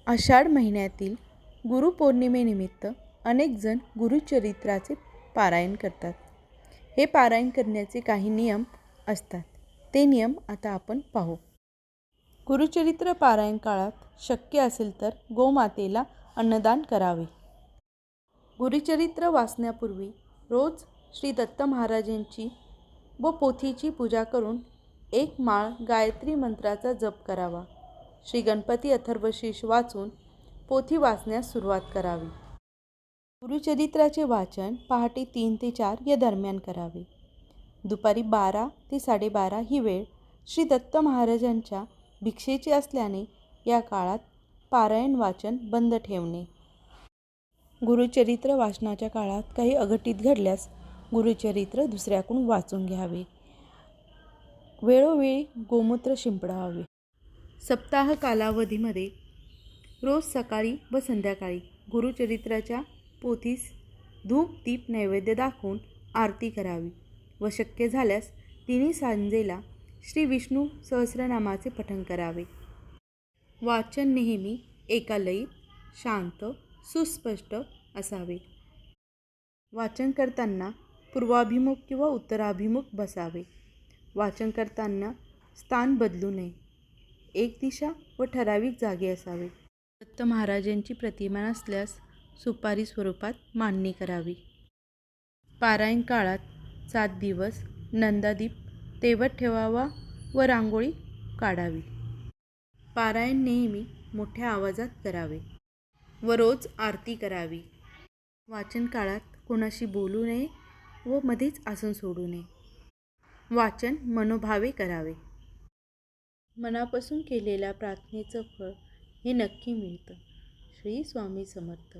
आषाढ महिन्यातील गुरुपौर्णिमेनिमित्त अनेक जण गुरुचरित्राचे पारायण करतात. हे पारायण करण्याचे काही नियम असतात. ते नियम आता आपण पाहू. गुरुचरित्र पारायण काळात शक्य असेल तर गोमातेला अन्नदान करावे. गुरुचरित्र वाचण्यापूर्वी रोज श्री दत्त महाराजांची व पोथीची पूजा करून एक माळ गायत्री मंत्राचा जप करावा. श्री गणपती अथर्वशीर्ष वाचून पोथी वाचण्यास सुरुवात करावी. गुरुचरित्राचे वाचन पहाटे 3 ते 4 या दरम्यान करावे. दुपारी 12 ते 12:30 ही वेळ श्री दत्त महाराजांच्या भिक्षेची असल्याने या काळात पारायण वाचन बंद ठेवणे. गुरुचरित्र वाचनाच्या काळात काही अघटित घडल्यास गुरुचरित्र दुसऱ्याकडून वाचून घ्यावे. वेळोवेळी गोमूत्र शिंपडावे. सप्ताह कालावधीमध्ये रोज सकाळी व संध्याकाळी गुरुचरित्राच्या पोथीस धूप दीप नैवेद्य दाखवून आरती करावी व शक्य झाल्यास तिन्ही सांजेला श्री विष्णू सहस्रनामाचे पठण करावे. वाचन नेहमी एका लयीत, शांत, सुस्पष्ट असावे. वाचन करताना पूर्वाभिमुख किंवा उत्तराभिमुख बसावे. वाचन करताना स्थान बदलू नये. एक दिशा व ठराविक जागे असावे. दत्त महाराजांची प्रतिमा नसल्यास सुपारी स्वरूपात मांडणी करावी. पारायण काळात 7 दिवस नंदादीप तेवत ठेवावा व रांगोळी काढावी. पारायण नेहमी मोठ्या आवाजात करावे व रोज आरती करावी. वाचन काळात कोणाशी बोलू नये व मध्येच आसन सोडू नये. वाचन मनोभावे करावे. मनापासून केलेल्या प्रार्थनेचं फळ हे नक्की मिळतं. श्री स्वामी समर्थ.